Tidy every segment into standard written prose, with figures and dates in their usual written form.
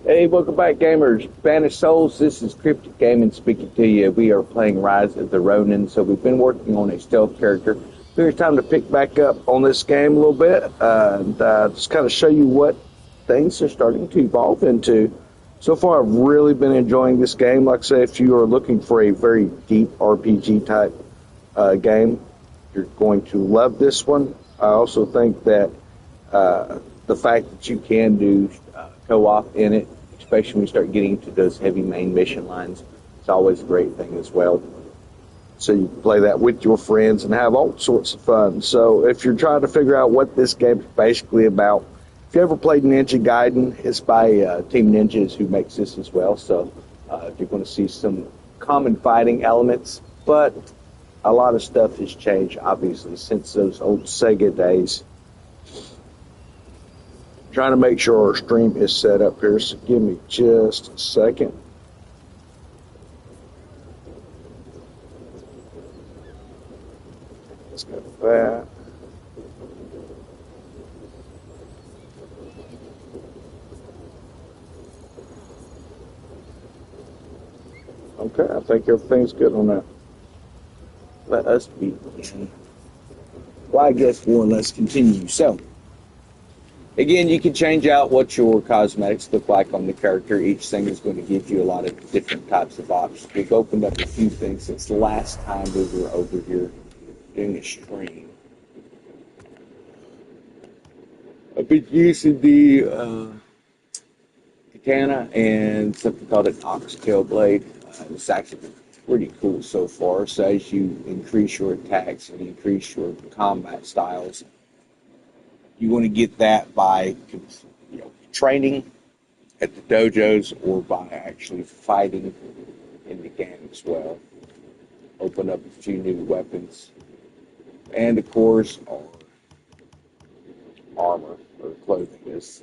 Hey, welcome back, gamers. Banished Souls, this is Cryptic Gaming speaking to you. We are playing Rise of the Ronin, so we've been working on a stealth character. It's time to pick back up on this game a little bit and just kind of show you what things are starting to evolve into. So far, I've really been enjoying this game. Like I say, if you are looking for a very deep RPG type game, you're going to love this one. I also think that the fact that you can do co-op in it, especially when you start getting into those heavy main mission lines, it's always a great thing as well. So you can play that with your friends and have all sorts of fun. So if you're trying to figure out what this game is basically about, if you ever played Ninja Gaiden, it's by Team Ninjas who makes this as well. So if you're going to see some common fighting elements, but a lot of stuff has changed, obviously, since those old Sega days. Trying to make sure our stream is set up here, so give me just a second. Let's go with that. Okay, I think everything's good on that. Let us begin. Well, I guess let's continue. So, again, you can change out what your cosmetics look like on the character. Each thing is going to give you a lot of different types of options. We've opened up a few things since the last time we were over here doing a stream. I've been using the katana and something called an oxtail blade. It's actually been pretty cool so far. So as you increase your attacks and increase your combat styles, you want to get that by training at the dojos or by actually fighting in the game as well. Open up a few new weapons. And of course, our armor or clothing is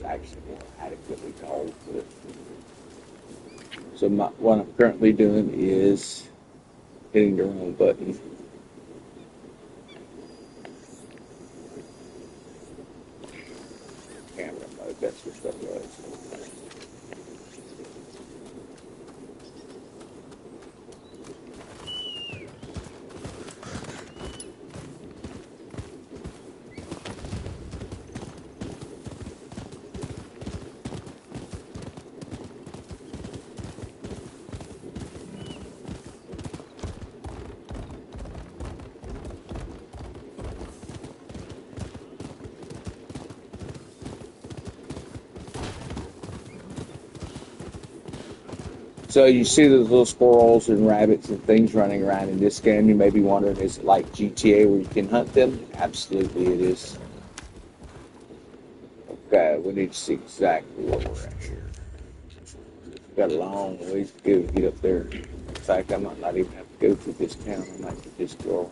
actually more adequately called. So what I'm currently doing is hitting the wrong button. Camera mode, that's what that was. So you see those little squirrels and rabbits and things running around in this game. You may be wondering, is it like GTA where you can hunt them? Absolutely it is. Okay, we need to see exactly where we're at here. We've got a long ways to go to get up there. In fact, I might not even have to go through this town. I might just go around.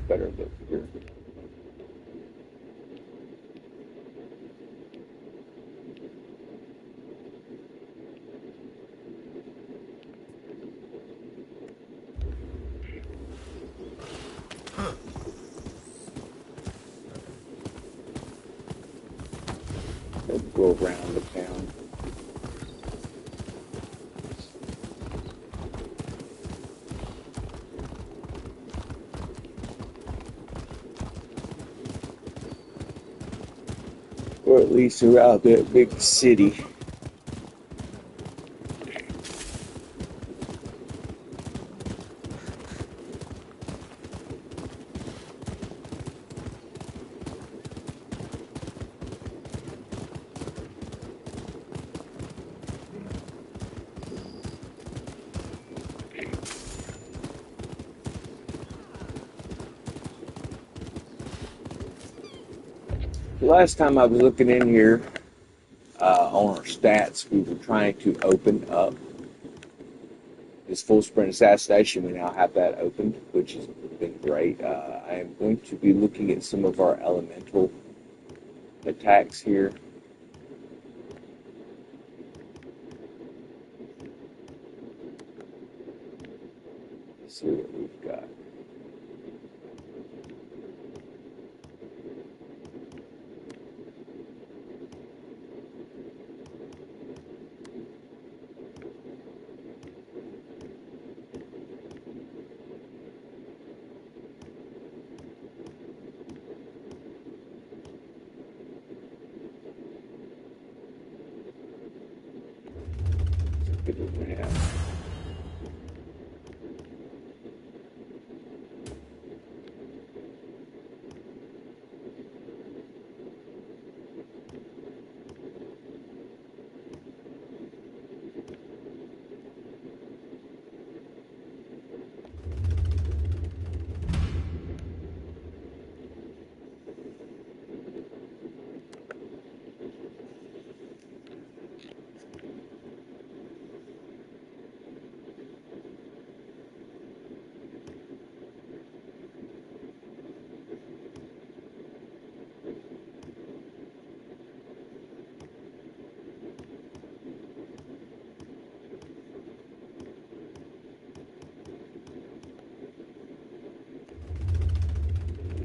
Better look here. Let's go around the town. Or at least around that big city. The last time I was looking in here on our stats, we were trying to open up this full sprint assassination. We now have that opened, which has been great. I am going to be looking at some of our elemental attacks here. see what we've got. Good one we have.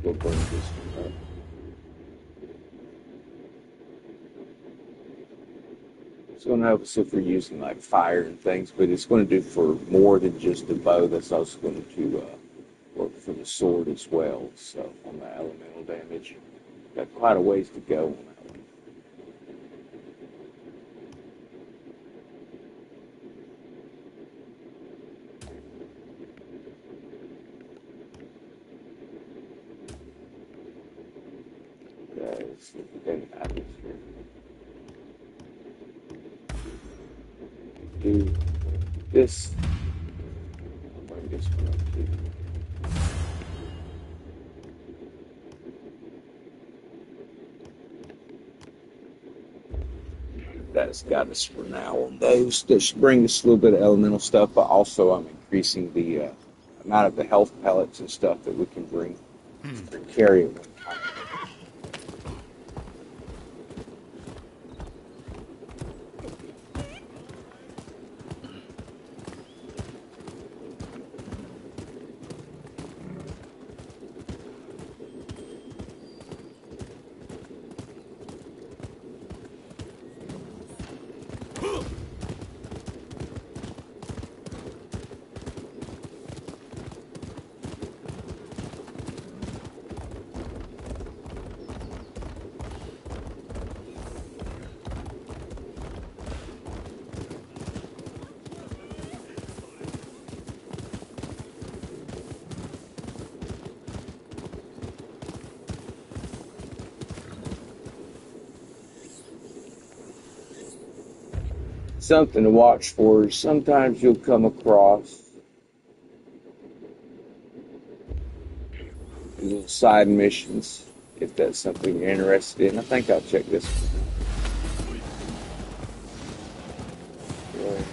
We'll burn this one up. It's going to help us if we're using like fire and things, but it's going to do for more than just the bow. That's also going to work for the sword as well. So on the elemental damage, got quite a ways to go on that one. Let's get out of here. Do this. I'll bring this one up too. That's got us for now on those. That should bring us a little bit of elemental stuff, but also I'm increasing the amount of the health pellets and stuff that we can bring or carry at one time. Something to watch for is sometimes you'll come across little side missions if that's something you're interested in. I think I'll check this one out. Yeah.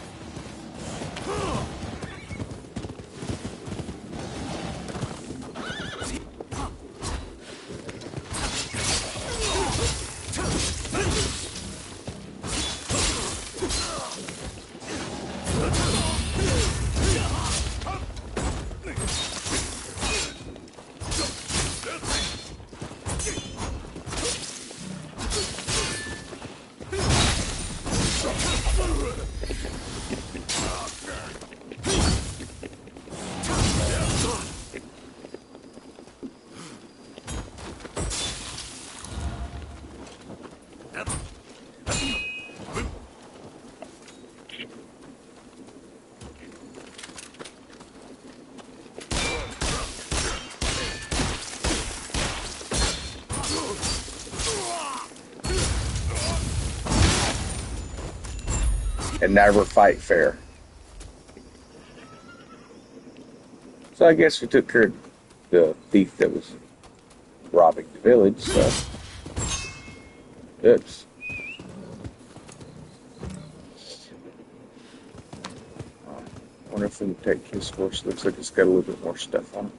And never fight fair. So I guess we took care of the thief that was robbing the village, so. Oops. I wonder if we can take his horse. Looks like it's got a little bit more stuff on it.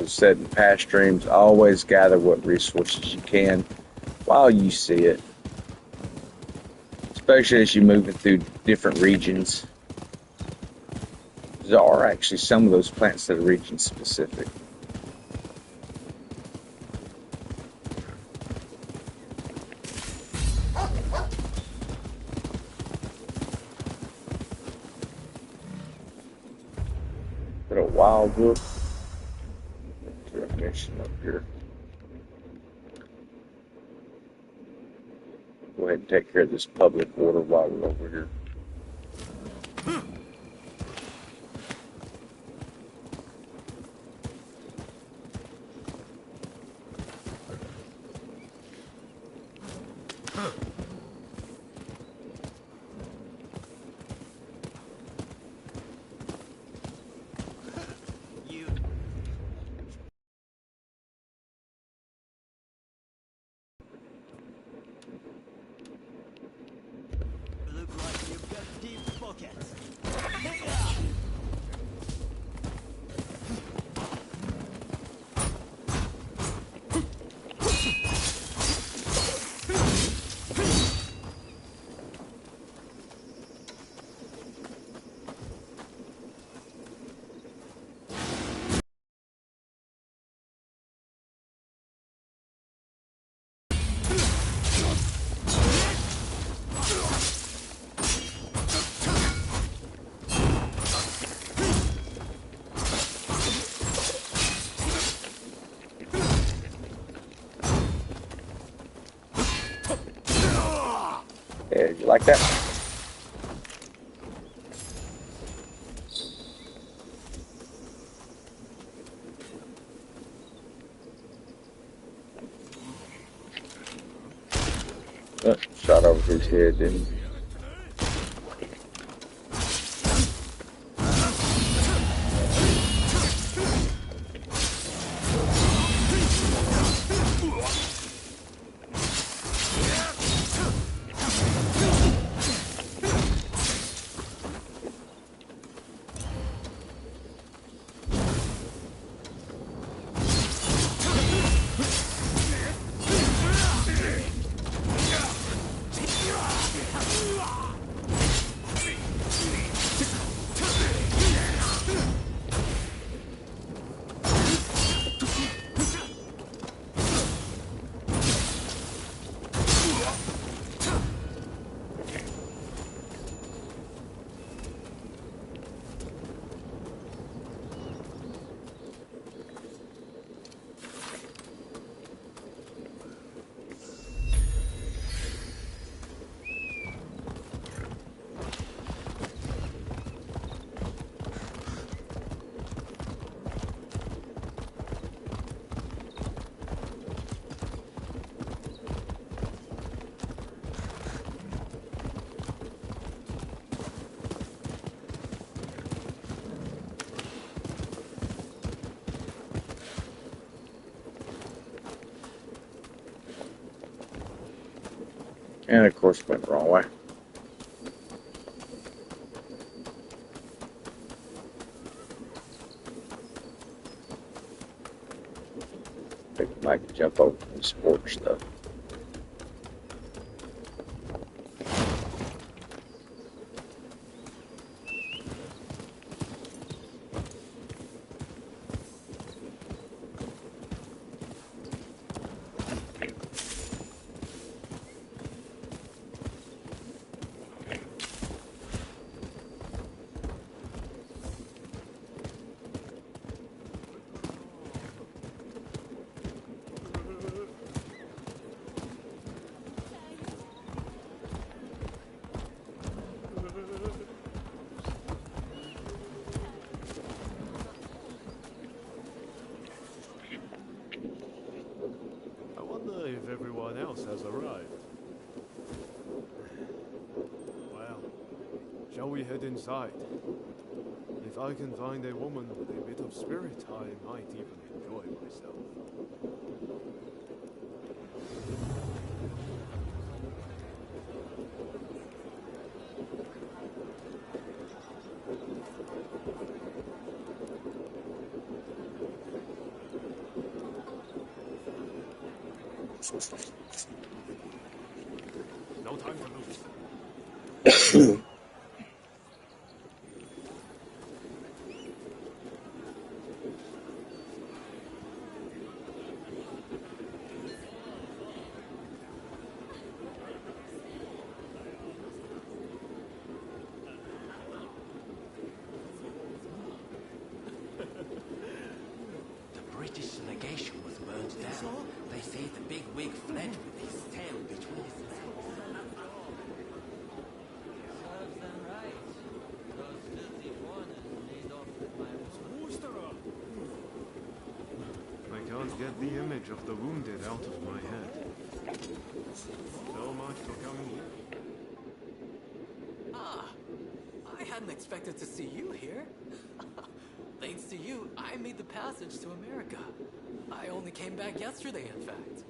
have said in past streams, always gather what resources you can while you see it, especially as you're moving through different regions. There are actually some of those plants that are region specific. Bit of wildwood. Mission up here. Go ahead and take care of this public water while we're over here. Yeah, you like that? Oh, shot over his head, didn't he? And of course went the wrong way. I think I could jump over and sport stuff. If everyone else has arrived. Well, shall we head inside? If I can find a woman with a bit of spirit, I might even enjoy myself. No time to lose. The British legation was burned down. They say the big wig fled with his tail between his legs. Serves them right. Those filthy foreigners laid off with my woman. I can't get the image of the wounded out of my head. So much for coming here. Ah, I hadn't expected to see you here. Thanks to you, I made the passage to America. I only came back yesterday, in fact.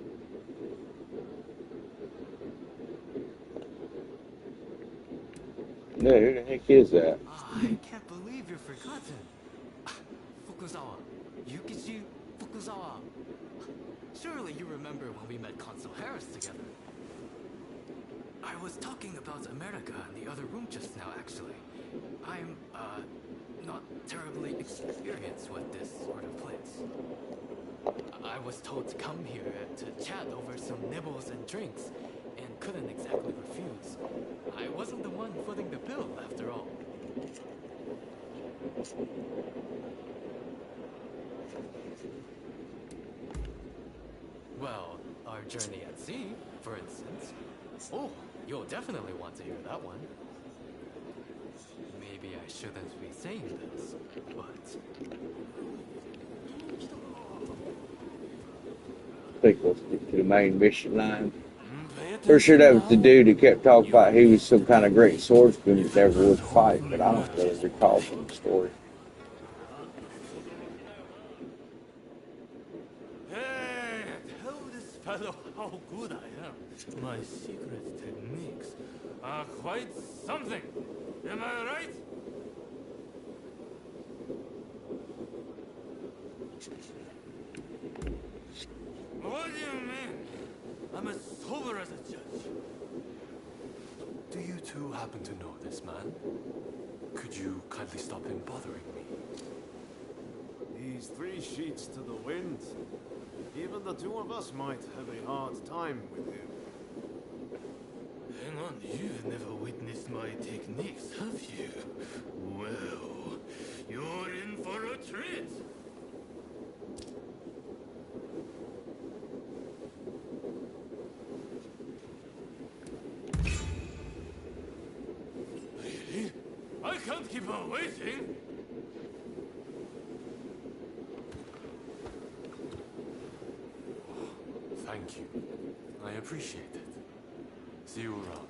No, who the heck is that? I can't believe you're forgotten. Fukuzawa. Yukichi Fukuzawa. Surely you remember when we met Consul Harris together. I was talking about America in the other room just now, actually. I'm, not terribly experienced with this sort of place. I was told to come here to chat over some nibbles and drinks, and couldn't exactly refuse. I wasn't the one footing the bill, after all. Well, our journey at sea, for instance. Oh, you'll definitely want to hear that one. Maybe I shouldn't be saying this, but... I think we'll stick to the main mission line. For sure that was the dude who kept talking about he was some kind of great swordsman that never would fight, but I don't really recall from the story. Hey, tell this fellow how good I am. My secret techniques are quite something. Am I right? What do you mean? I'm as sober as a judge. Do you two happen to know this man? Could you kindly stop him bothering me? He's 3 sheets to the wind. Even the two of us might have a hard time with him. Hang on, you've never witnessed my techniques, have you? Well, you're in for a treat. Really? I can't keep on waiting. Thank you. I appreciate it. See you around.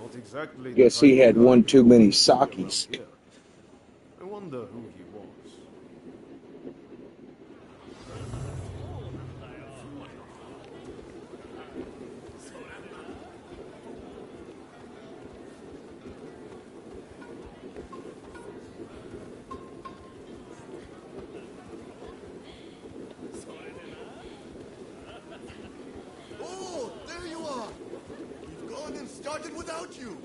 Not exactly. Guess he had one too many sakis. I wonder who he was. Oh, there you are! We've gone and started without you!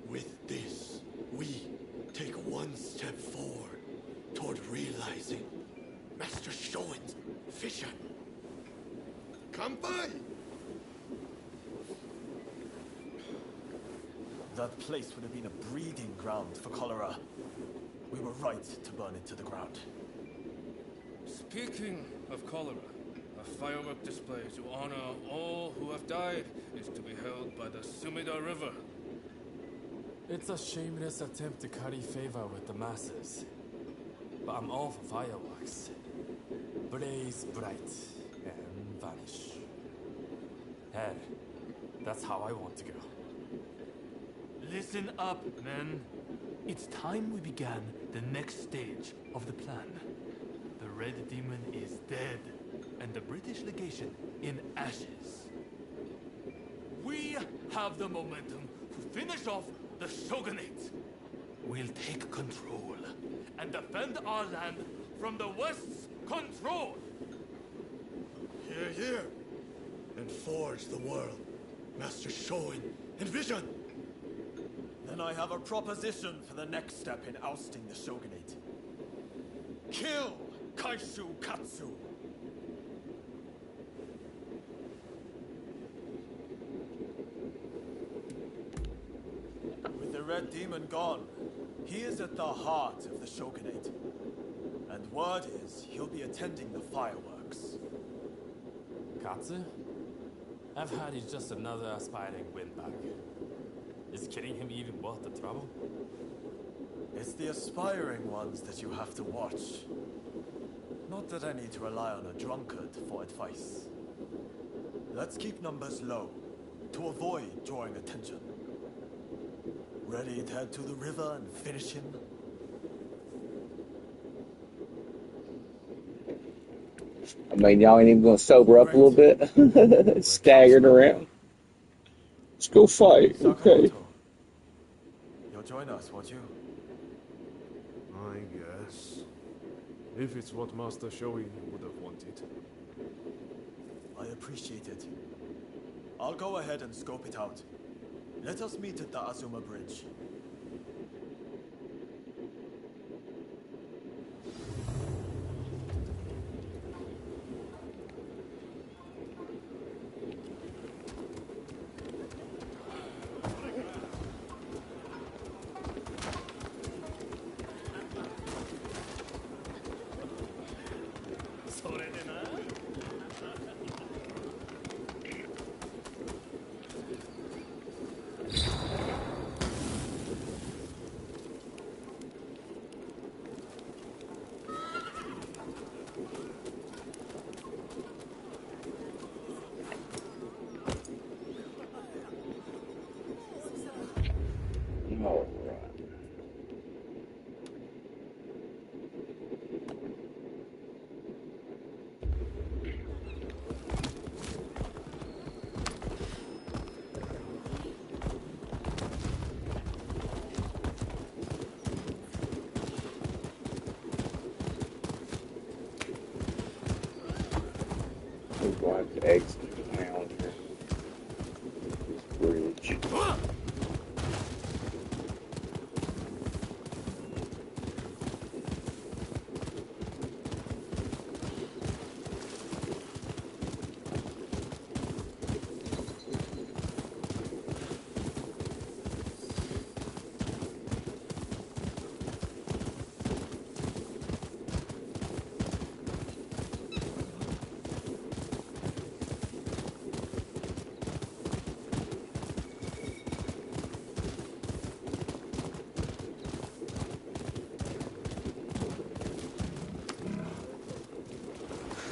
With this, we take one step forward toward realizing Master Showen's vision. Kampai! That place would have been a breeding ground for cholera. We were right to burn it to the ground. Speaking of cholera, a firework display to honor all who have died is to be held by the Sumida River. It's a shameless attempt to curry favor with the masses. But I'm all for fireworks. Blaze bright and vanish. Hell, that's how I want to go. Listen up, men. It's time we began the next stage of the plan. The Red Demon is dead, and the British legation in ashes. We have the momentum to finish off the Shogunate. We'll take control and defend our land from the West's control. Here, here. And forge the world. Master Shoin, envision! Then I have a proposition for the next step in ousting the shogunate. Kill Kaishu Katsu! With the Red Demon gone, he is at the heart of the shogunate. And word is he'll be attending the fireworks. Katsu? I've heard he's just another aspiring windbag. Is killing him even worth the trouble? It's the aspiring ones that you have to watch. Not that I need to rely on a drunkard for advice. Let's keep numbers low, to avoid drawing attention. Ready to head to the river and finish him? I mean, y'all ain't even gonna sober up a little bit? Staggered around. Let's go fight, okay. Sakamoto, you'll join us, won't you? I guess. If it's what Master Shoin would have wanted. I appreciate it. I'll go ahead and scope it out. Let us meet at the Azuma Bridge. All right. We're going to exit the town here. This bridge.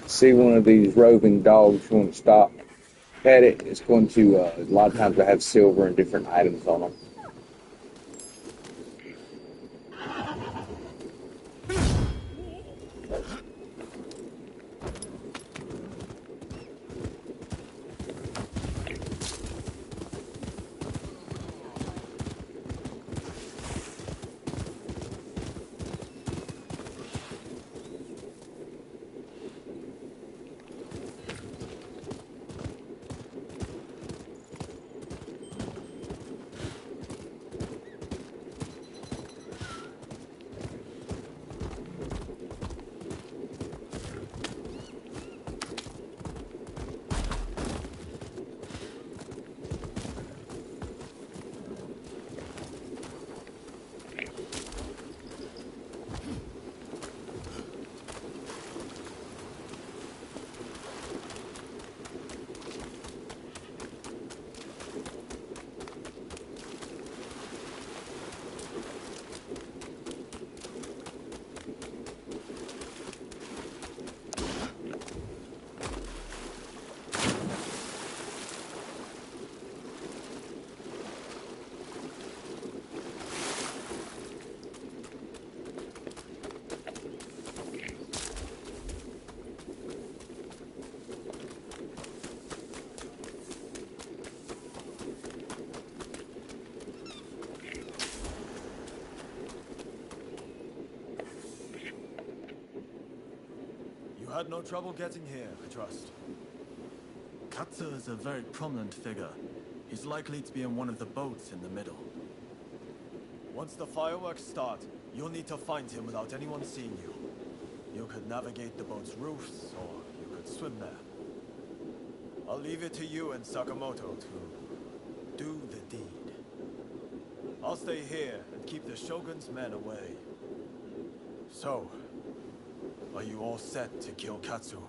See one of these roving dogs, you want to stop, pet it. It's going to, a lot of times they have silver and different items on them. had no trouble getting here, I trust. Katsu is a very prominent figure. He's likely to be in one of the boats in the middle. Once the fireworks start, you'll need to find him without anyone seeing you. You could navigate the boat's roofs, or you could swim there. I'll leave it to you and Sakamoto to do the deed. I'll stay here and keep the Shogun's men away. So, are you all set to kill Katsu?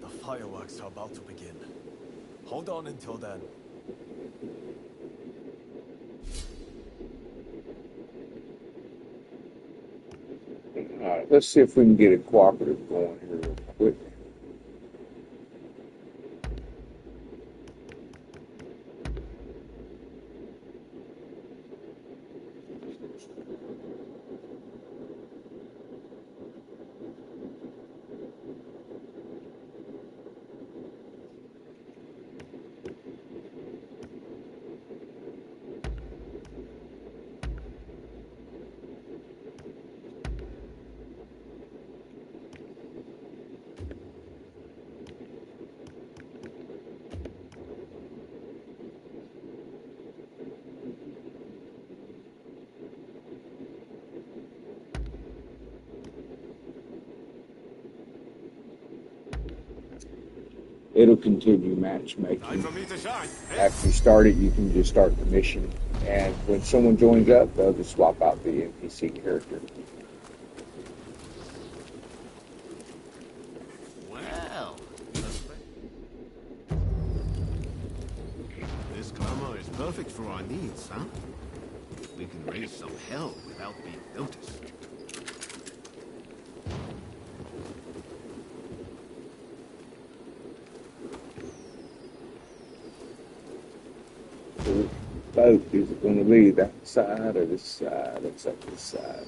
The fireworks are about to begin. Hold on until then. Alright, let's see if we can get a cooperative going here real quick. It'll continue matchmaking. Time for me to shine. After you start it, you can just start the mission. And when someone joins up, they'll just swap out the NPC character. Well, this glamour is perfect for our needs, huh? We can raise some hell without being noticed. Boat, is it going to be that side or this side? Looks like this side.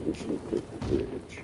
We should put the bridge.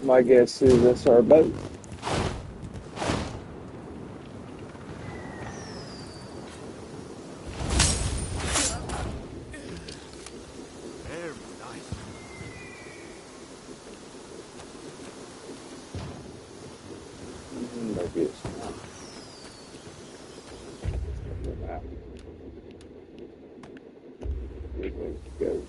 My guess is that's our boat. Very nice. Maybe it's not. Good way to go.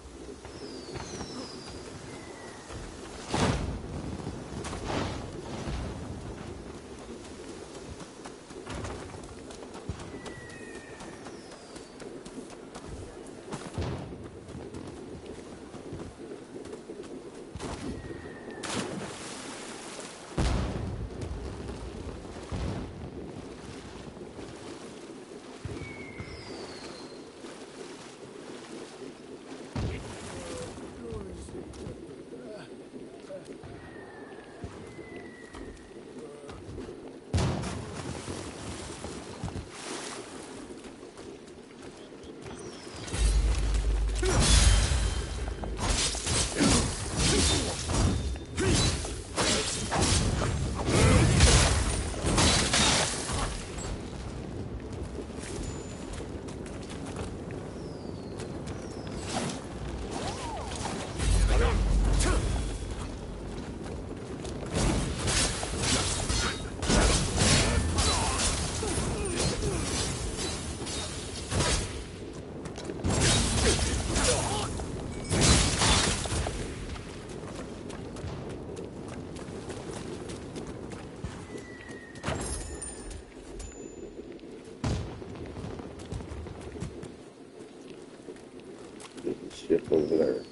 ship over there.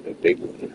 The big one.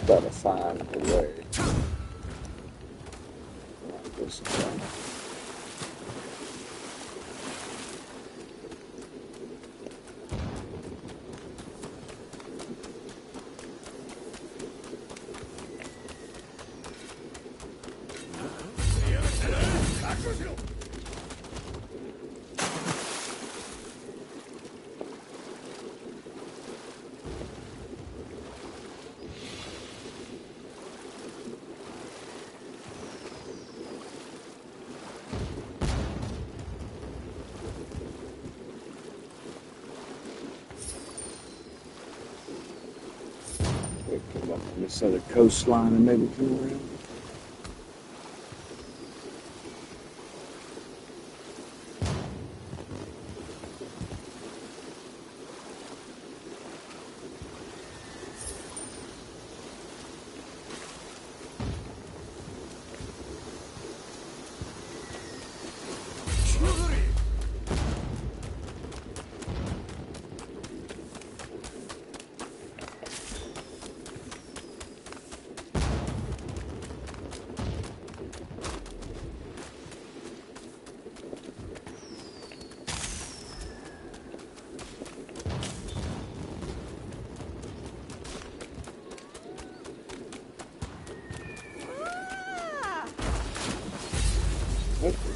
Gotta find a way. Like this one. Come up on this other coastline and maybe come around.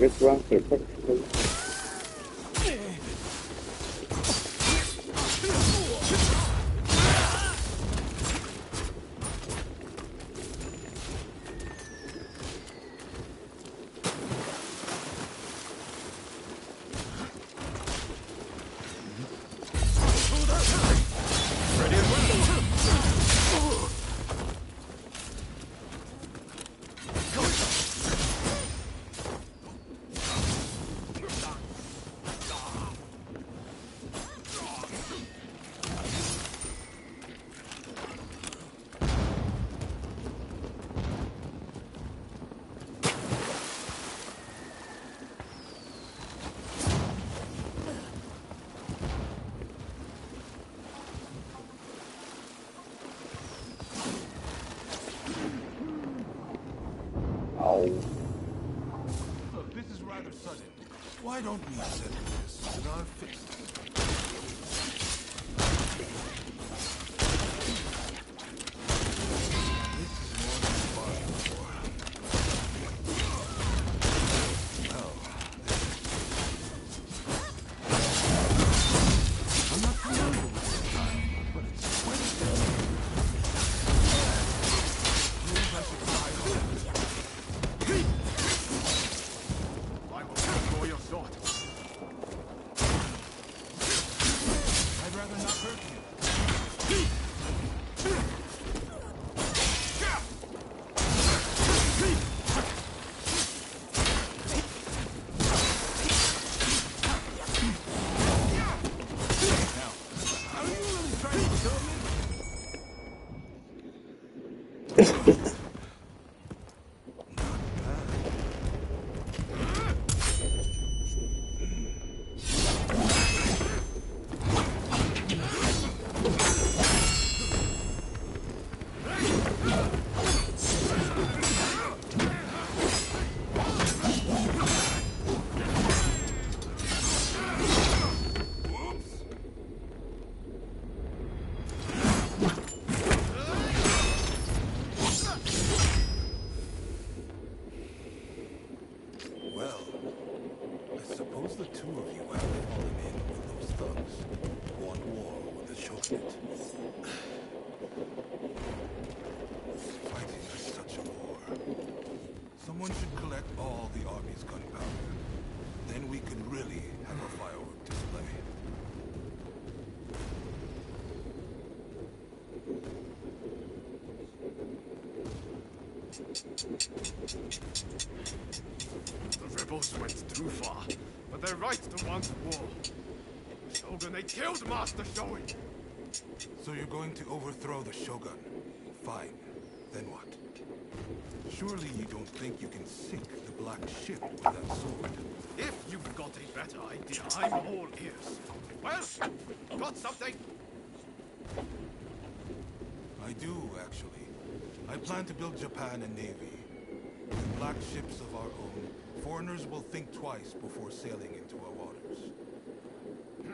Let's run for the picture. This is rather sudden. Why don't we settle this in our fist? The rebels went too far, but they're right to want war. Shogun, they killed Master Shoin! So you're going to overthrow the Shogun? Fine. Then what? Surely you don't think you can sink the Black Ship with that sword? If you've got a better idea, I'm all ears. Well, got something? I do, actually. I plan to build Japan a navy. With black ships of our own, foreigners will think twice before sailing into our waters.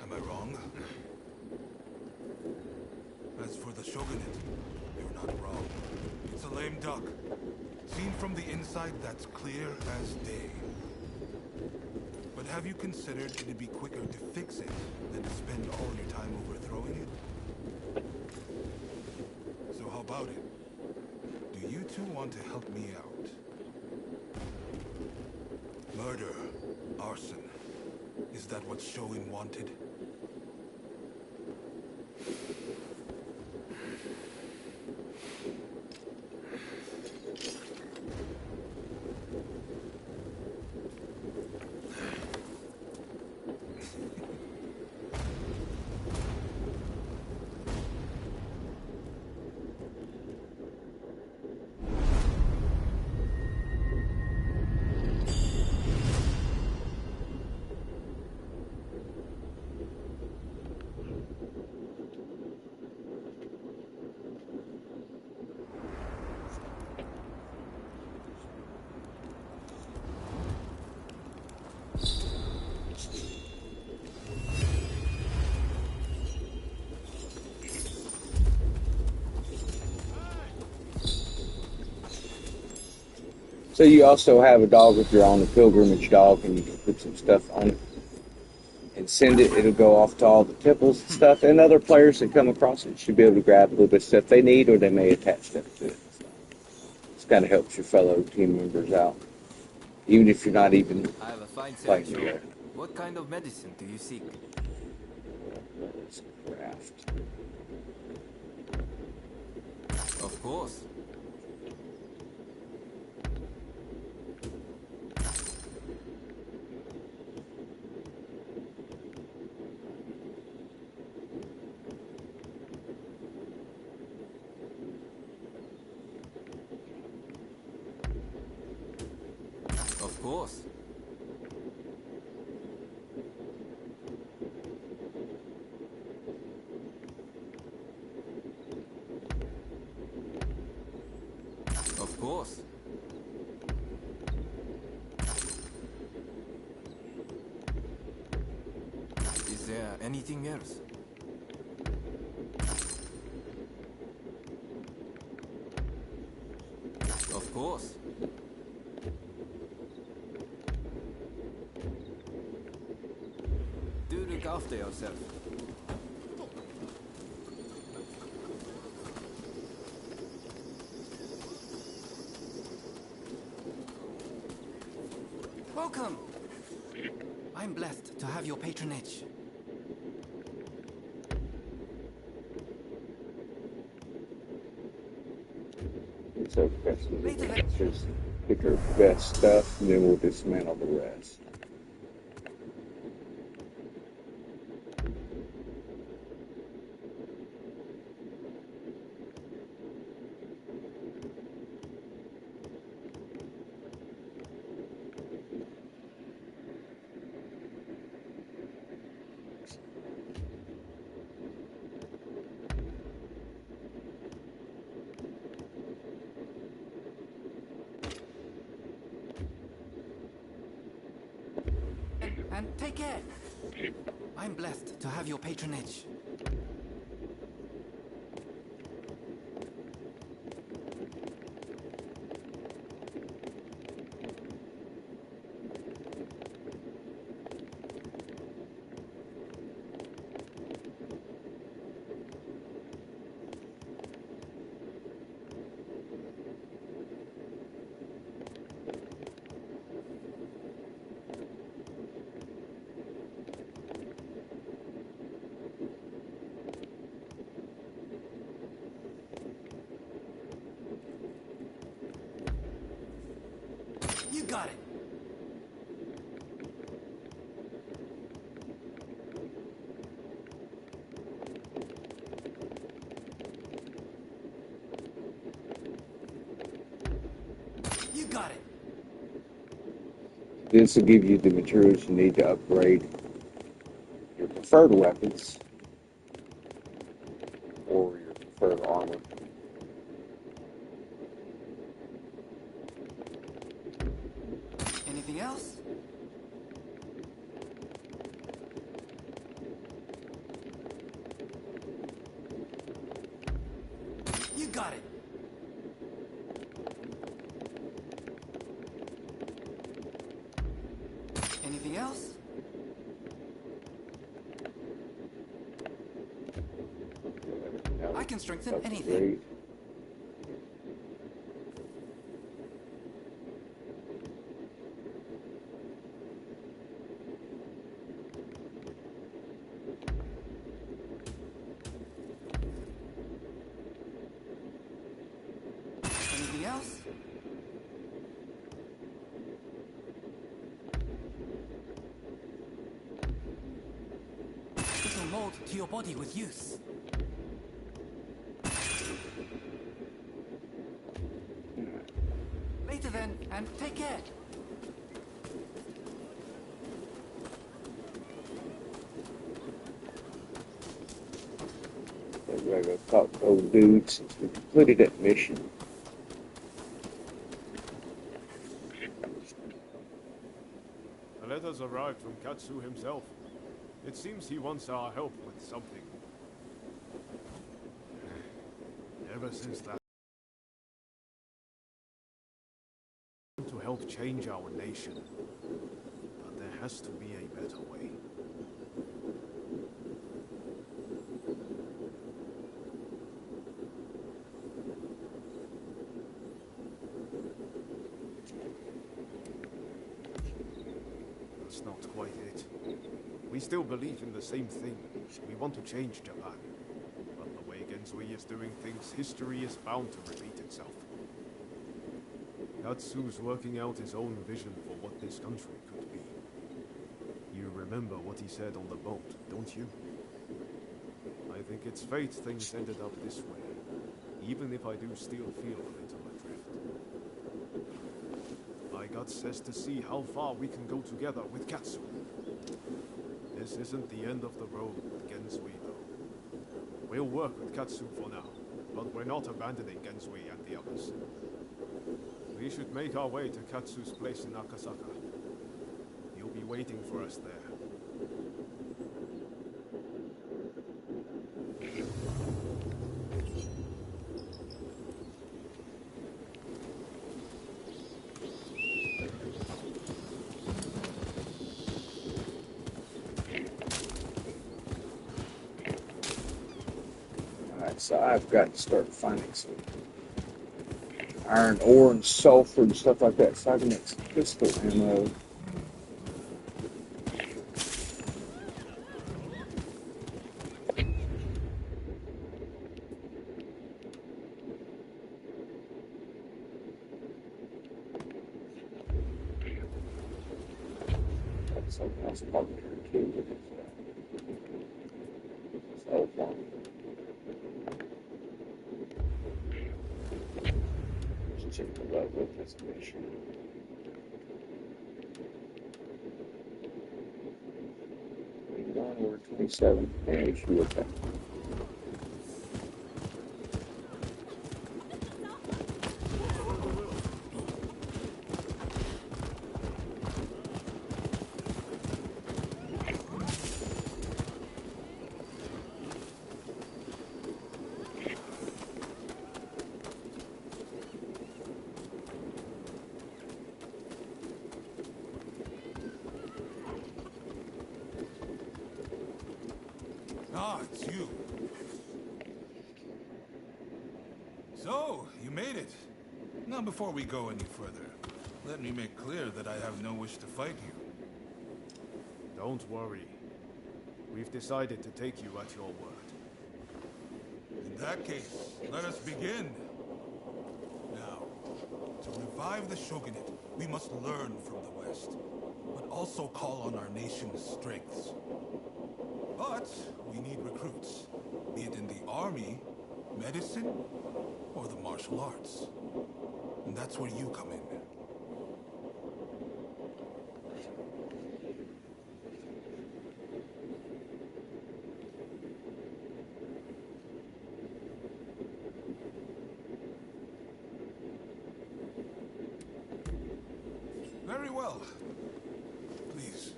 Am I wrong? As for the shogunate, you're not wrong. It's a lame duck. Seen from the inside, that's clear as day. But have you considered it'd be quicker to fix it than to spend all your time overthrowing it? So how about it? Do you two want to help me out? Murder, arson. Is that what Shoin wanted? So you also have a dog if you're on a pilgrimage dog, and you can put some stuff on it and send it. It'll go off to all the temples and stuff, and other players that come across it should be able to grab a little bit of stuff they need, or they may attach stuff to it. So this kind of helps your fellow team members out, even if you're not even I have a fine playing selection. together. What kind of medicine do you seek? Let's craft. Of course. Of course. Of course. Is there anything else? Of course. Do look after yourself. Welcome! I'm blessed to have your patronage. So just pick our best stuff, and then we'll dismantle the rest. And take care. I'm blessed to have your patronage. got it. You got it. This will give you the materials you need to upgrade your preferred weapons or your preferred armor. Anything else? You got it. Anything else? I can strengthen anything. Upgrade. Anything else? This will mold to your body with use. Later then, and take care. We're going to talk to those dudes since we completed that mission. A letter's arrived from Katsu himself. It seems he wants our help with something. Ever since that... to help change our nation. But there has to be a better way. That's not quite it. We still believe in the same thing. We want to change Japan. But the way Genzui is doing things, history is bound to repeat itself. Katsu's working out his own vision for what this country could be. You remember what he said on the boat, don't you? I think it's fate things ended up this way, even if I do still feel a little adrift. My gut says to see how far we can go together with Katsu. This isn't the end of the road with Genzui, though. We'll work with Katsu for now, but we're not abandoning Genzui and the others. We should make our way to Katsu's place in Akasaka. He'll be waiting for us there. Alright, so I've got to start finding some iron ore and sulfur and stuff like that so I can make some pistol ammo. Something else parked here too. Cell phone. Let's check the level of this mission. We're 27. Yeah, we should be okay. Ah, it's you. So, you made it. Now, before we go any further, let me make clear that I have no wish to fight you. Don't worry. We've decided to take you at your word. In that case, let us begin. Now, to revive the shogunate, we must learn from the West, but also call on our nation's strengths. But we need recruits, be it in the army, medicine, or the martial arts. And that's where you come in. Very well. Please,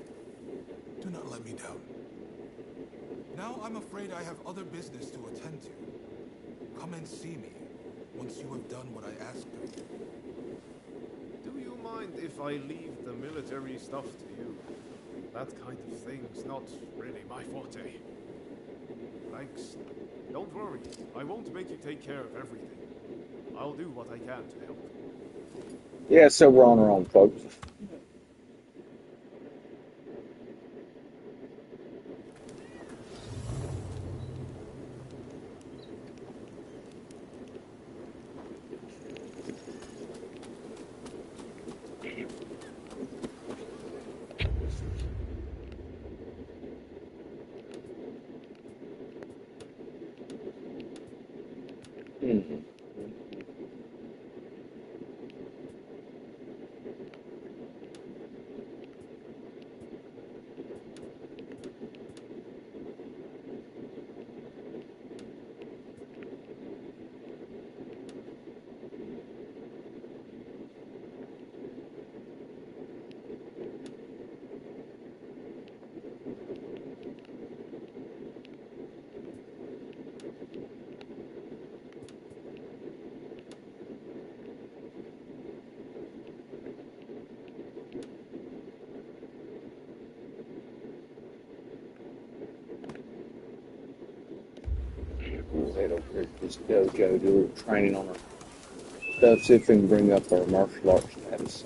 do not let me down. Now I'm afraid I have other business to attend to. Come and see me once you have done what I asked of you. Do you mind if I leave the military stuff to you? That kind of thing's not really my forte. Thanks. Don't worry, I won't make you take care of everything. I'll do what I can to help. Yeah, so we're on our own, folks. Mhm. We'll head over here to this dojo, do a little training on our stuff, see if we can bring up our martial arts status.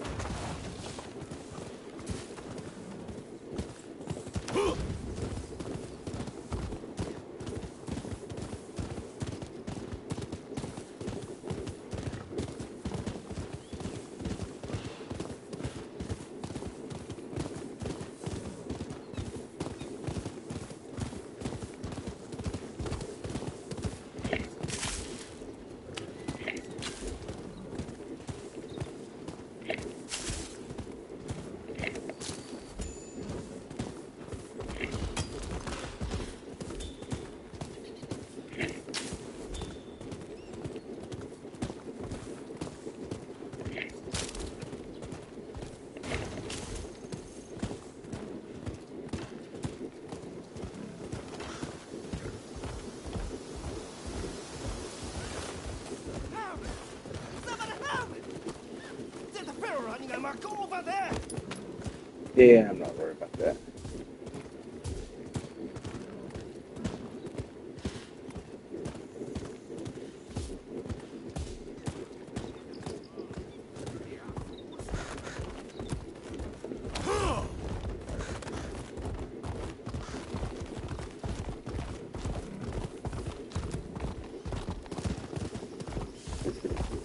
Yeah, I'm not worried about that.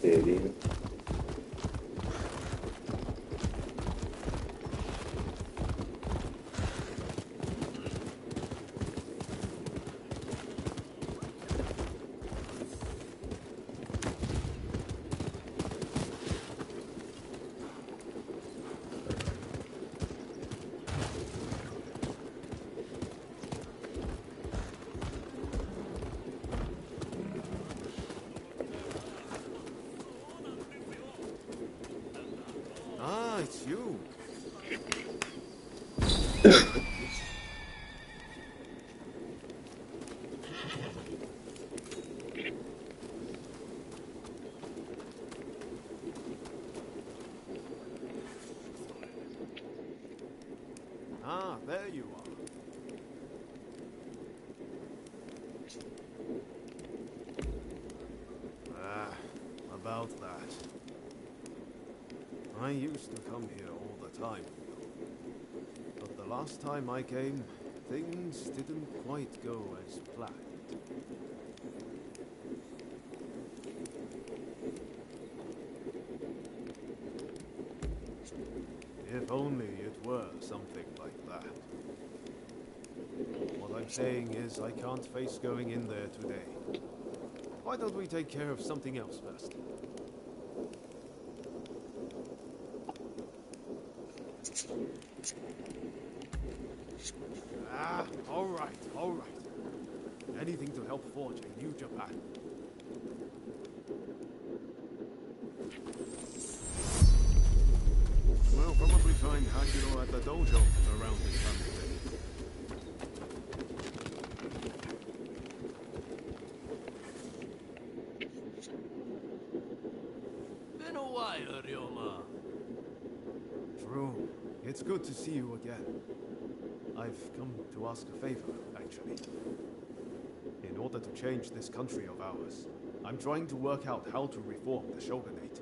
Dead end. Ah, it's you. Ah, there you are. Ah, about that. I used to come here all the time. But the last time I came, things didn't quite go as planned. If only it were something like that. What I'm saying is I can't face going in there today. Why don't we take care of something else first? All right, all right. Anything to help forge a new Japan. We'll probably find Hashiro at the dojo around this time of day. Been a while, Ryoma. True. It's good to see you again. I've come to ask a favor, actually. In order to change this country of ours, I'm trying to work out how to reform the shogunate.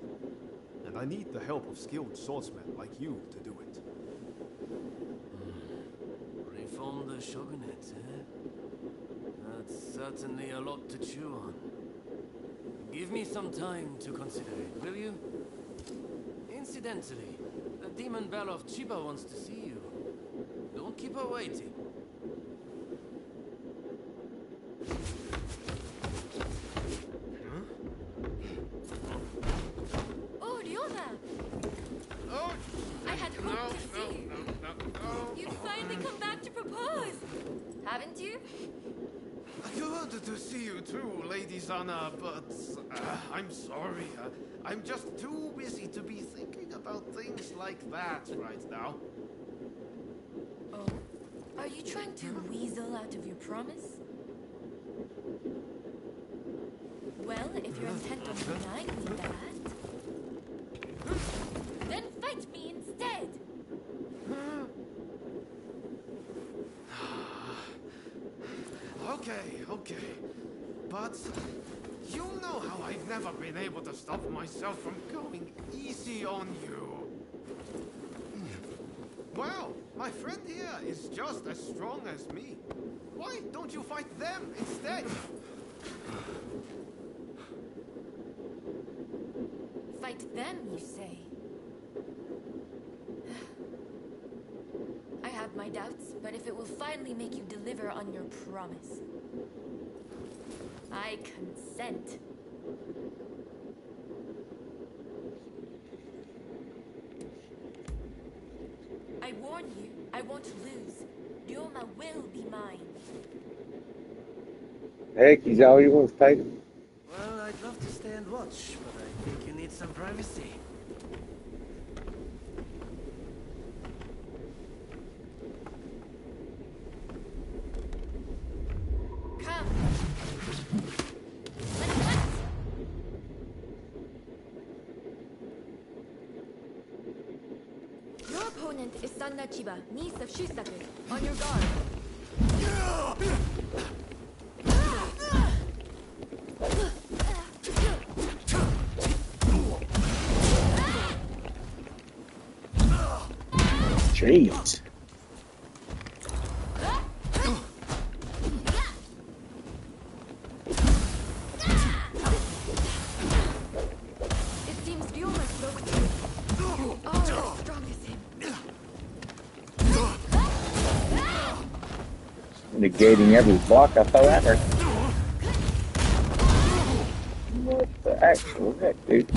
And I need the help of skilled swordsmen like you to do it. Reform the shogunate, eh? That's certainly a lot to chew on. Give me some time to consider it, will you? Incidentally, the demon belle of Chiba wants to see you. Don't keep her waiting. Oh, Ryoma! Oh! I had hoped to see you. You'd finally come back to propose! Haven't you? Good to see you too, Lady Sana, but I'm sorry. I'm just too busy to be thinking about things like that right now. Oh? Are you trying to weasel out of your promise? Well, if you're intent on denying me that, then fight me instead! Okay. But you know how I've never been able to stop myself from going easy on you. Well, my friend here is just as strong as me. Why don't you fight them instead? Fight them, you say? I have my doubts, but if it will finally make you deliver on your promise, I consent. I warn you, I won't lose. Ryoma will be mine. Heck, he's all you want to take him. Well, I'd love to stay and watch, but I think you need some privacy. Come. Let's hunt. Your opponent is Sanna Chiba, niece of Shusaku. On your guard. Jeez. It seems Ryoma broke through. You are as strong as him. Negating every block I throw at her. What the actual heck, dude?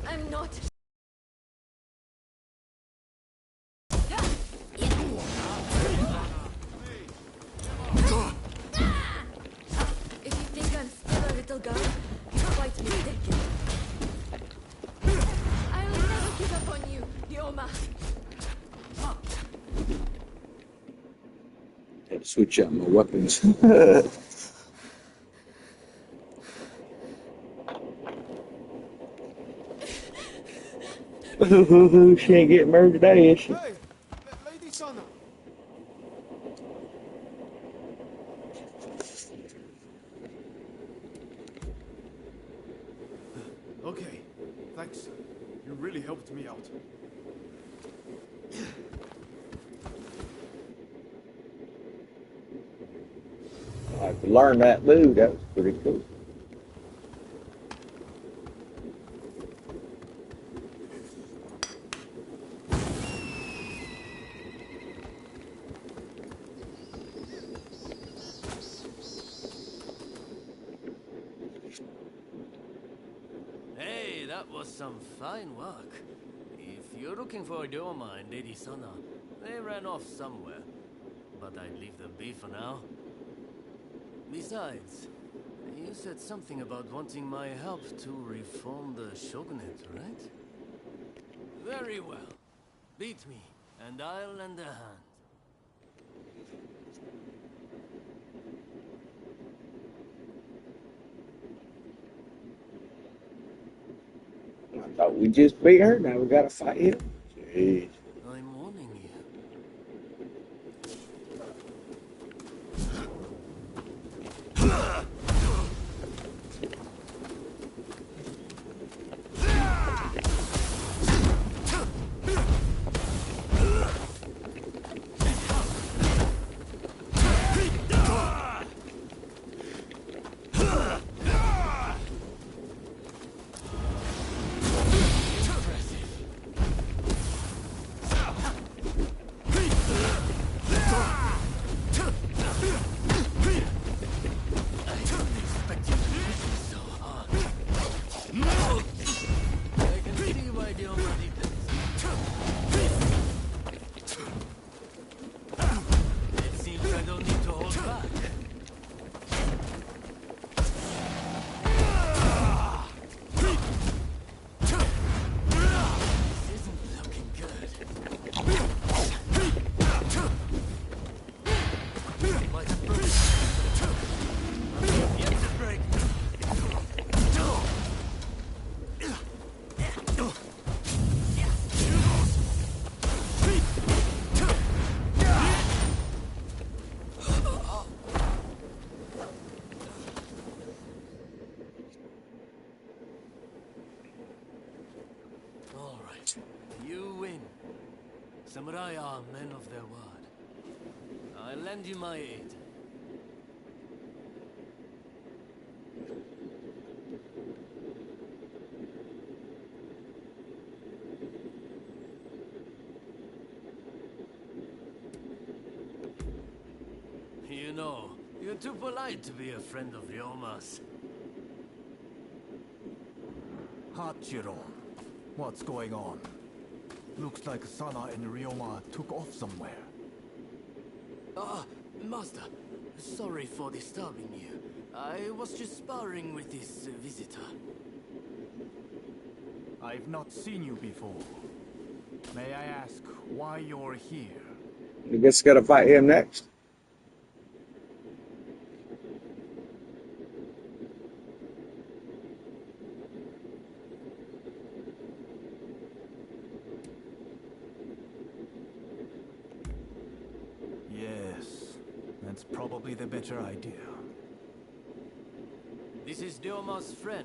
I'm not. If you think I'm still a little girl, you're quite mistaken. I will never give Switch out my weapons. She ain't getting murdered today, is she? Hey, Lady Sana. Okay, thanks. You really helped me out. I learned that move. That was pretty cool. Hey, that was some fine work. If you're looking for Ryoma and Lady Sana, they ran off somewhere. But I'd leave them be for now. Besides, you said something about wanting my help to reform the shogunate, right? Very well. Beat me, and I'll lend a hand. I thought we just beat her. Now we gotta fight him. Jeez. I'm warning you. Samurai are men of their word. I lend you my aid. You know, you're too polite to be a friend of Ryoma's. Hachiro, what's going on? Looks like Sana and Ryoma took off somewhere. Master, sorry for disturbing you. I was just sparring with this visitor. I've not seen you before. May I ask why you're here? I guess gotta fight him next. That's probably the better idea. This is Ryoma's friend.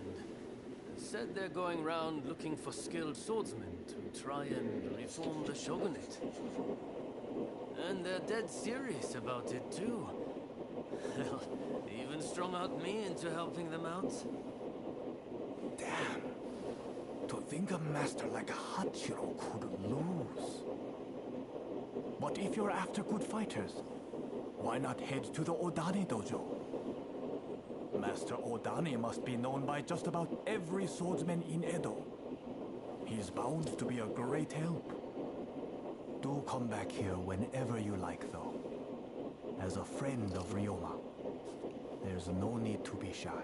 Said they're going round looking for skilled swordsmen to try and reform the shogunate. And they're dead serious about it too. Hell, even strung out me into helping them out. Damn. To think a master like Hachiro could lose. But if you're after good fighters, why not head to the Odani dojo? Master Odani must be known by just about every swordsman in Edo. He's bound to be a great help. Do come back here whenever you like, though. As a friend of Ryoma, there's no need to be shy.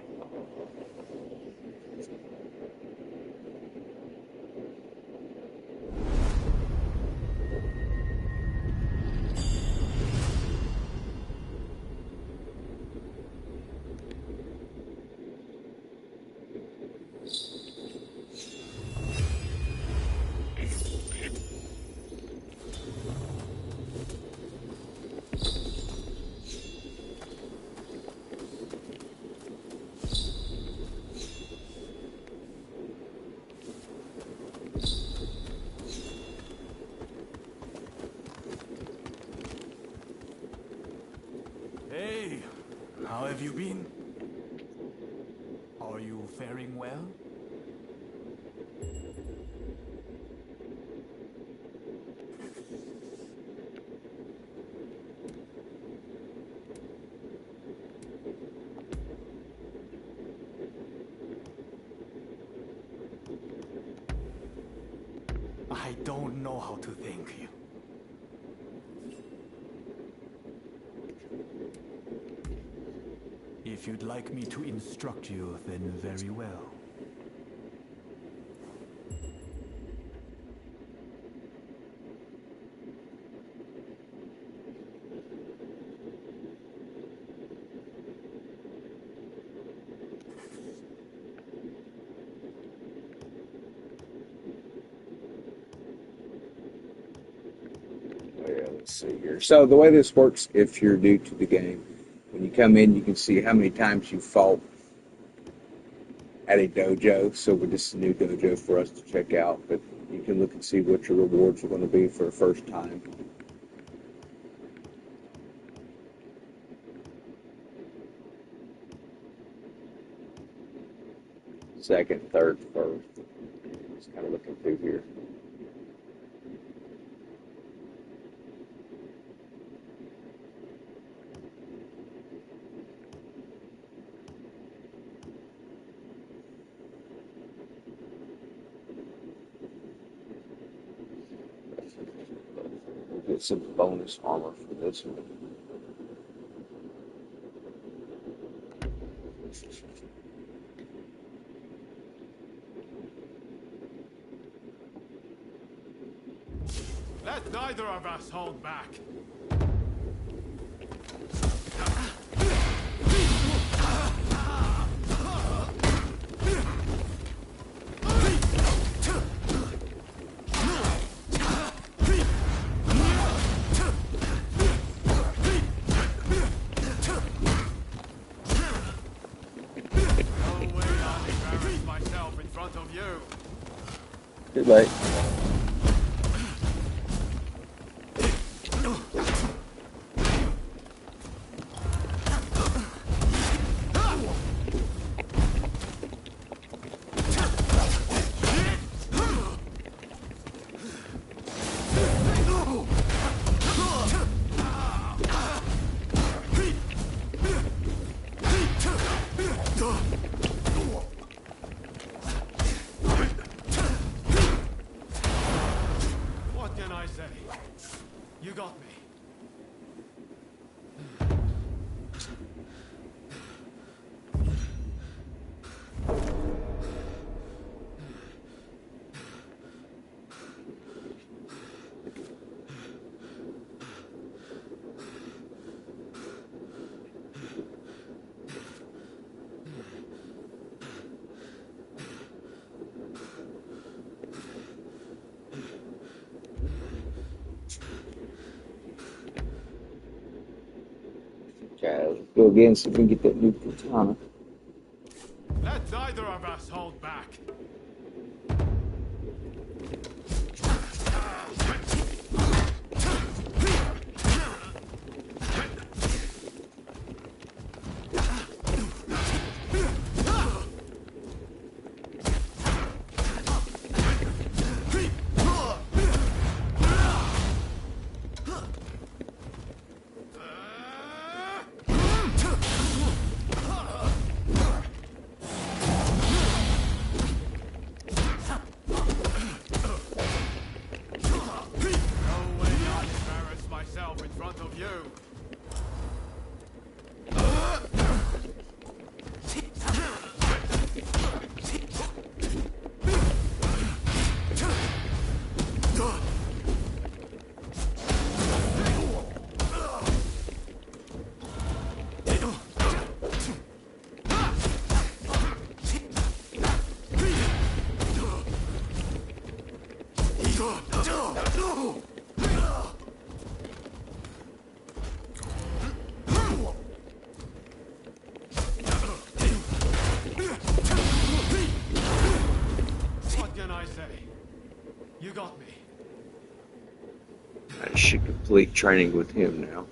have you been? Are you faring well? I don't know how to thank you. If you'd like me to instruct you, then very well. Let's see here. So the way this works, if you're new to the game, when you come in, you can see how many times you fought at a dojo. So this is a new dojo for us to check out, but you can look and see what your rewards are going to be for the first time. Second, third, fourth. Just kind of looking through here. Get some bonus armor for this one. Let neither of us hold back. Too late. You got me. Okay, let's go again so we can get that new katana. Let neither of us hold back. You got me. I should complete training with him now.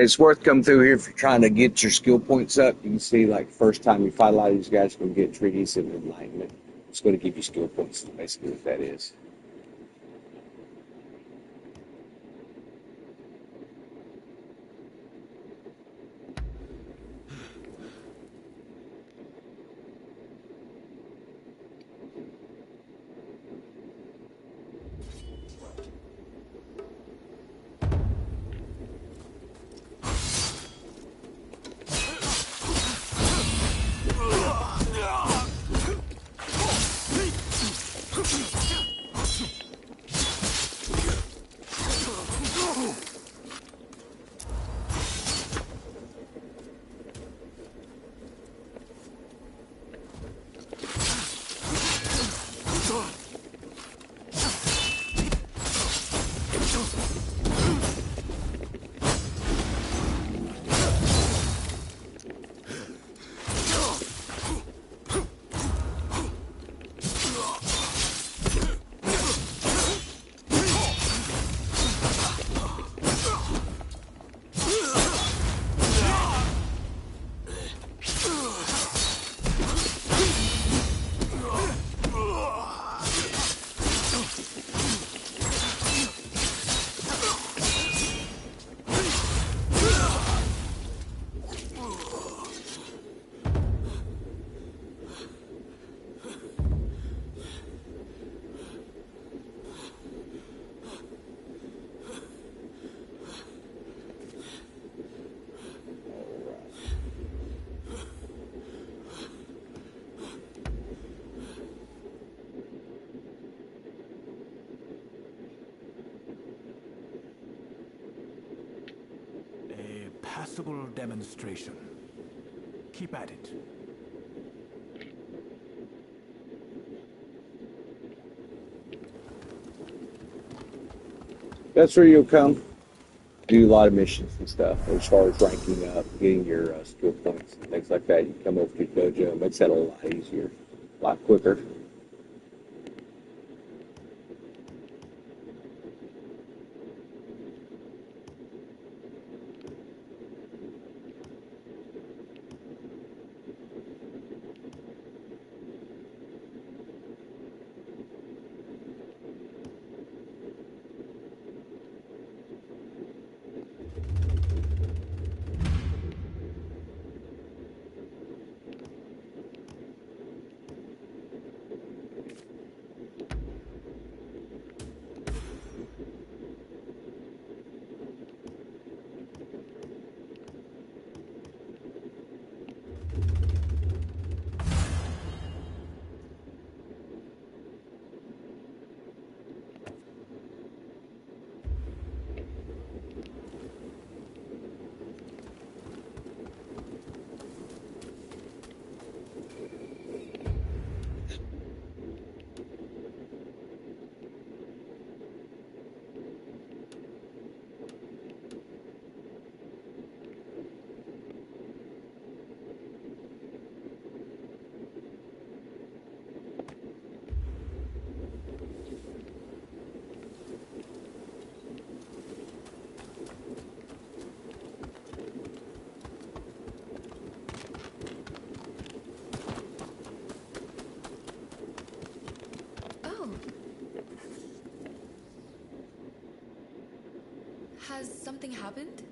It's worth coming through here if you're trying to get your skill points up. You can see, like, first time you fight a lot of these guys, you're going to get treaties and enlightenment. It's going to give you skill points, basically what that is. Passable demonstration. Keep at it. That's where you'll come. Do a lot of missions and stuff as far as ranking up, getting your skill points, and things like that. You come over to the dojo. It makes that a lot easier, a lot quicker. Has something happened?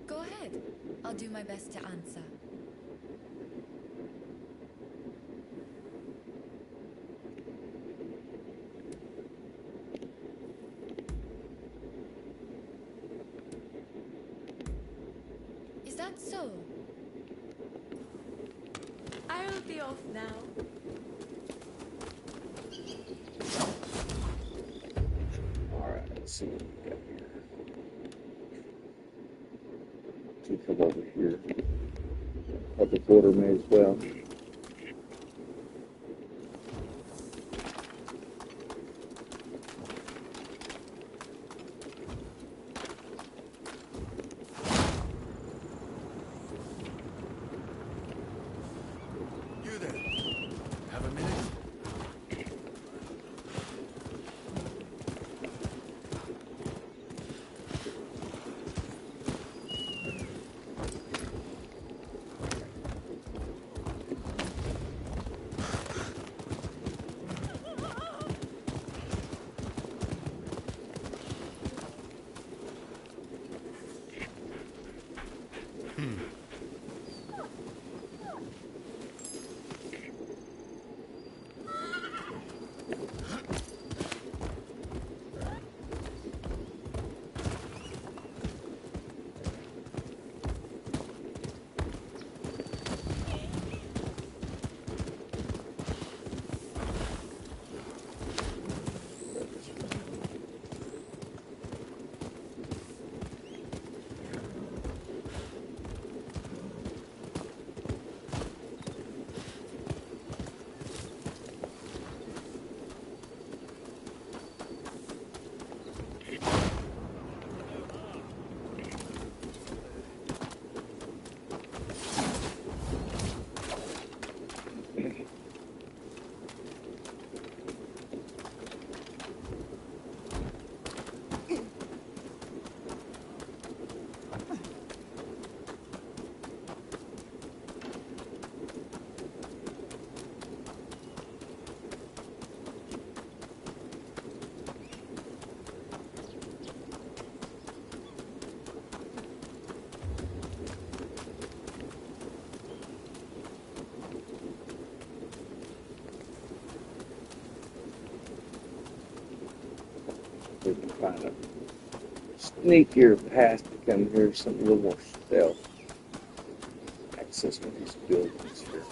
Go ahead. I'll do my best to answer. Is that so? I'll be off now. Alright, let's see what we got here. To come over here. Up the border may as well. You there. Have a minute? we can find a sneakier path to come here, something a little more stealth. Access one of these buildings here.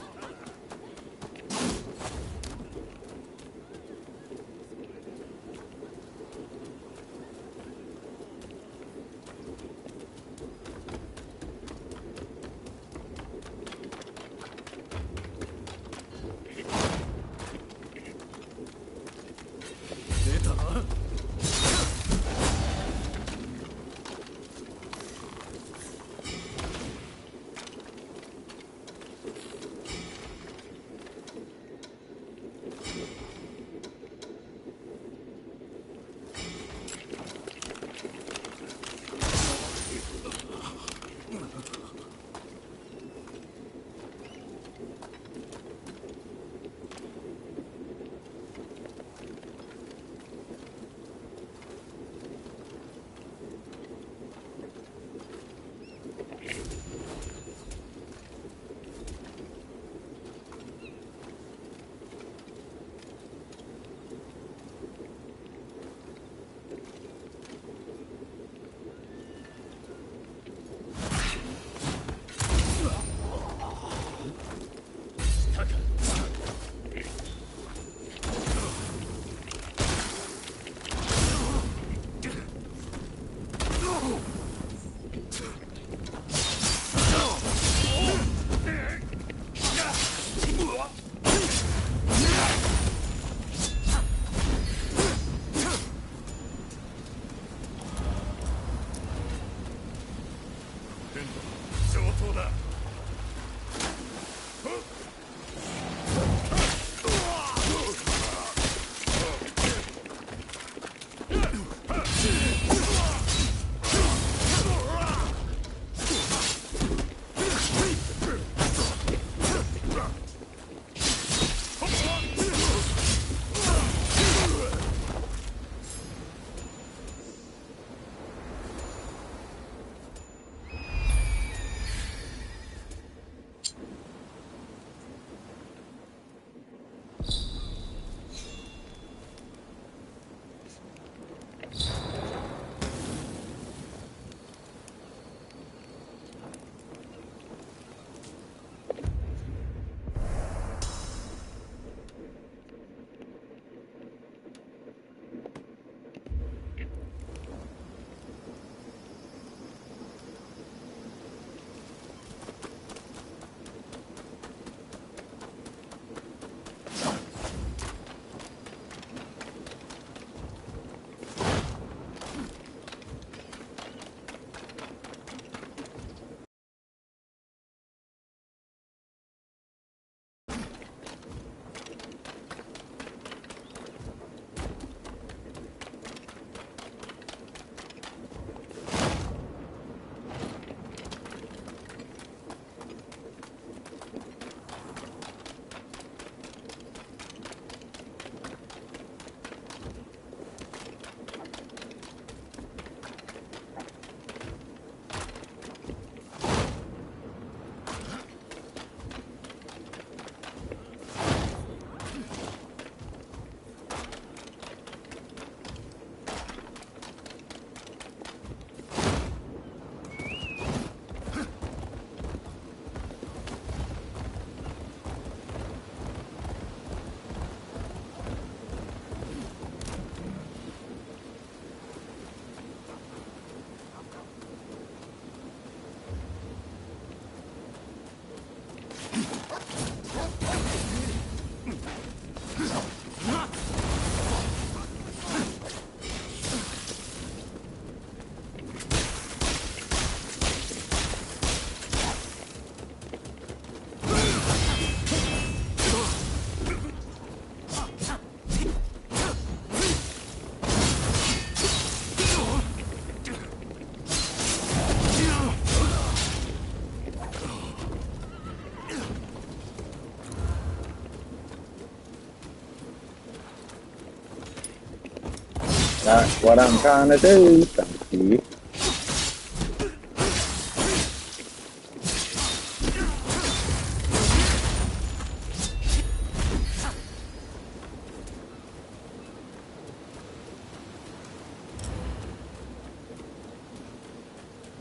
That's what I'm trying to do. Thank you.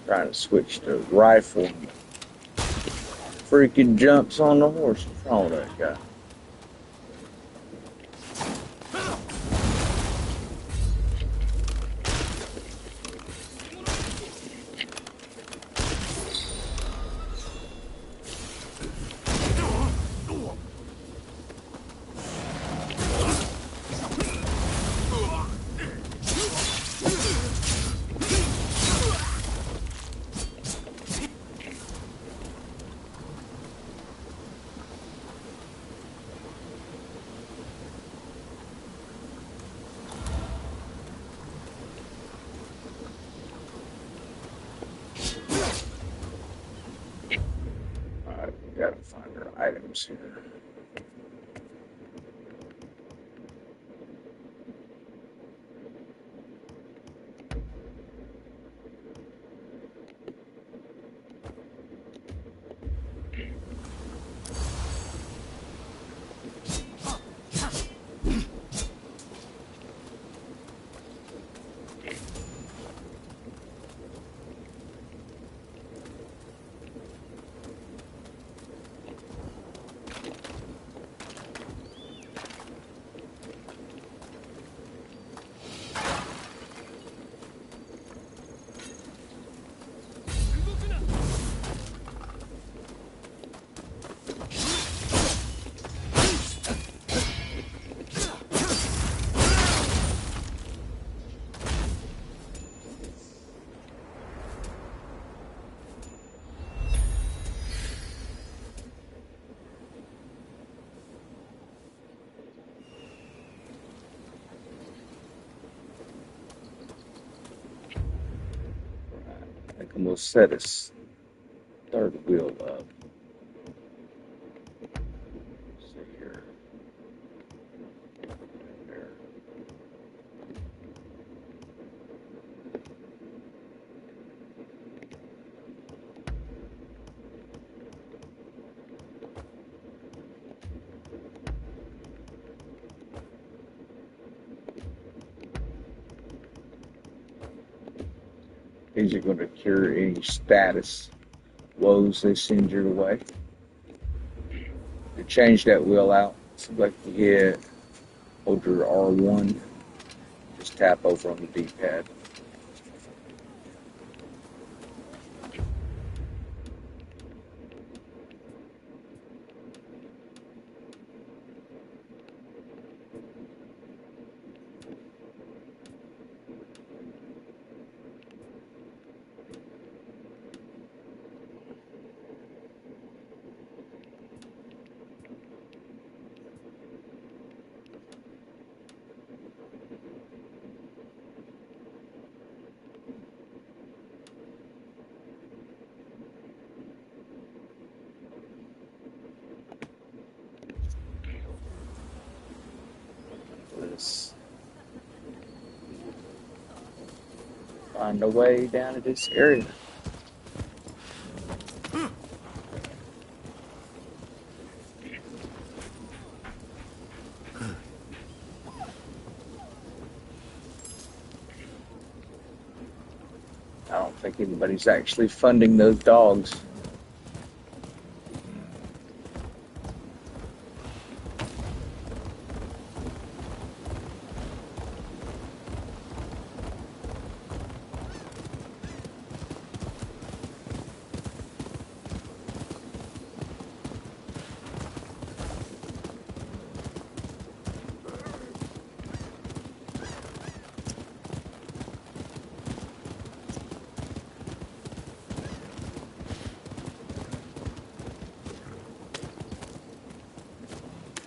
Trying to switch to rifle. Freaking jumps on the horse. What's wrong with that guy? Gotta find our items here. I think I'm gonna set his third wheel up. See here. There. These are going to cure any status woes they send your way. To change that wheel out, select the hit, hold your R1, just tap over on the D-pad. Let's find a way down to this area. I don't think anybody's actually funding those dogs.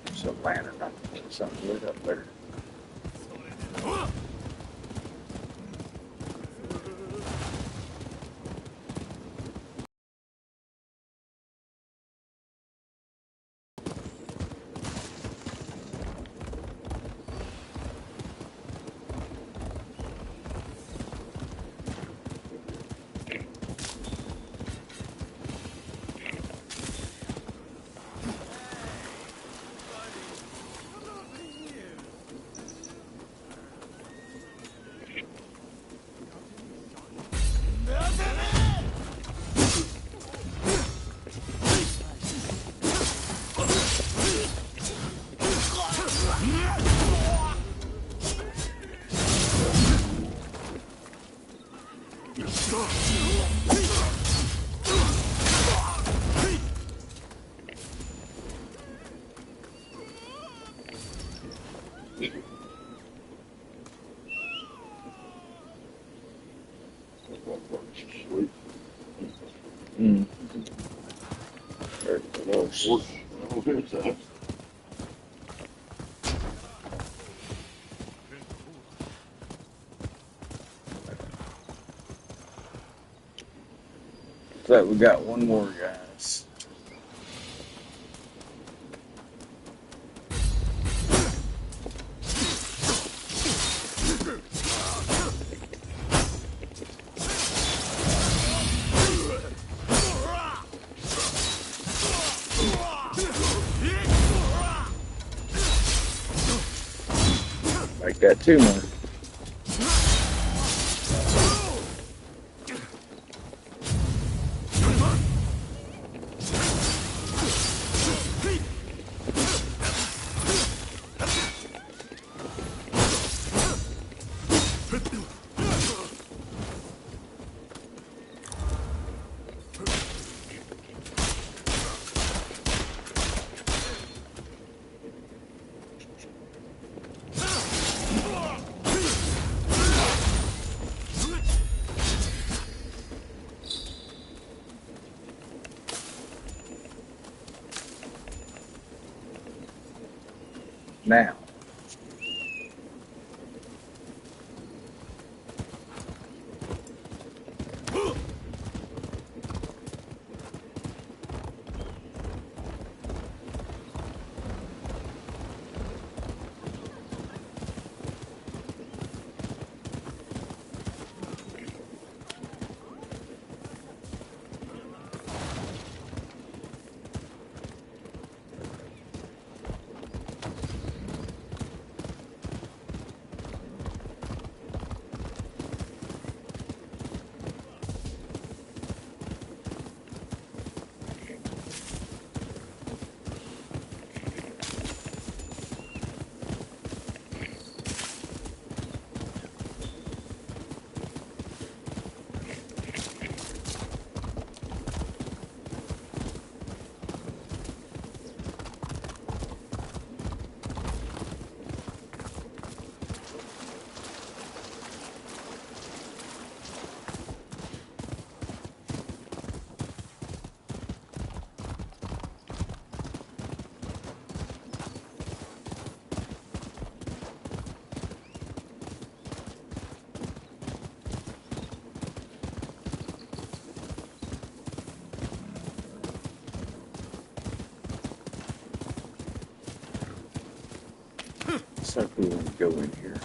There's a lantern up there, something lit up there. So we got one more, guys. I got two more. Now, looks like we want to go in here.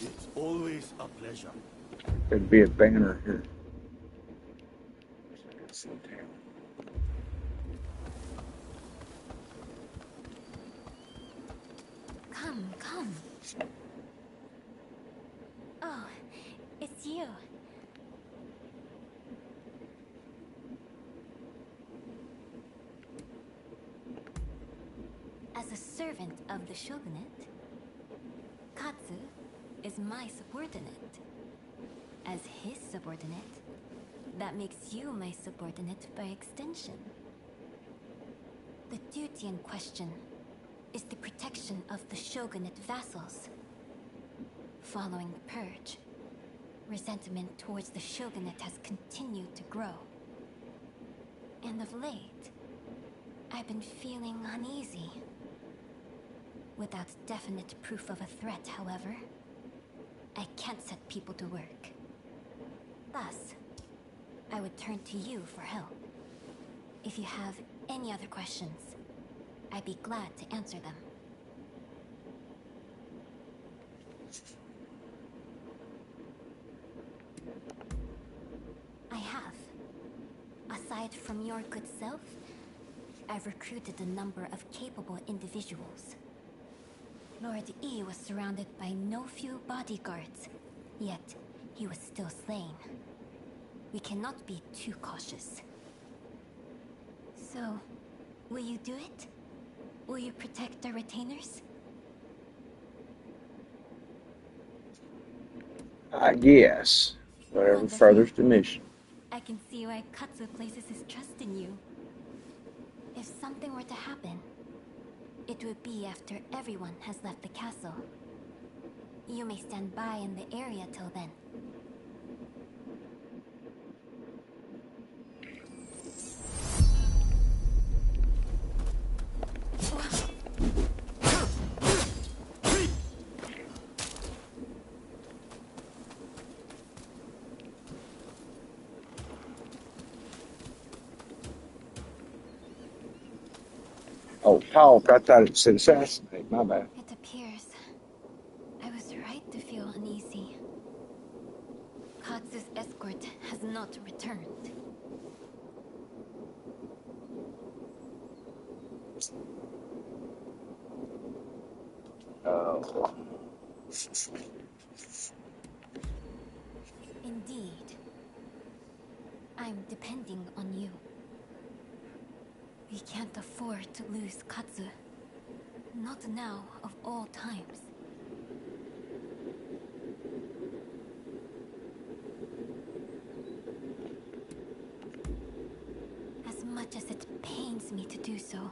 It's always a pleasure. There'd be a banner here. Some town. Come. Oh, it's you. As a servant of the shogunate, Katsu is my subordinate. As his subordinate, that makes you my subordinate by extension. The duty in question is the protection of the shogunate vassals. Following the purge, resentment towards the shogunate has continued to grow. And of late, I've been feeling uneasy. Without definite proof of a threat, however, I can't set people to work. Thus, I would turn to you for help. If you have any other questions, I'd be glad to answer them. I have. Aside from your good self, I've recruited a number of capable individuals. Lord E was surrounded by no few bodyguards, yet he was still slain. We cannot be too cautious. So, will you do it? Will you protect our retainers? I guess. Whatever Wonderful. furthers the mission. I can see why Katsu places his trust in you. If something were to happen, it would be after everyone has left the castle. You may stand by in the area till then. Oh, talk. I thought it said assassinate. My bad. It appears I was right to feel uneasy. Katsu's escort has not returned. Oh. Indeed. I'm depending on you. We can't afford to lose Katsu. Not now, of all times. As much as it pains me to do so,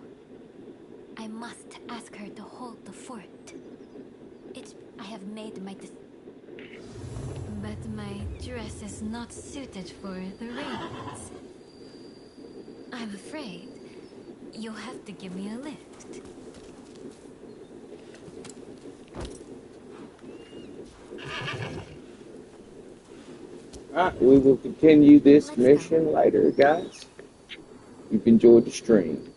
I must ask her to hold the fort. I have made my but my dress is not suited for the rains. I'm afraid you'll have to give me a lift. Alright, we will continue this mission later, guys. You've enjoyed the stream.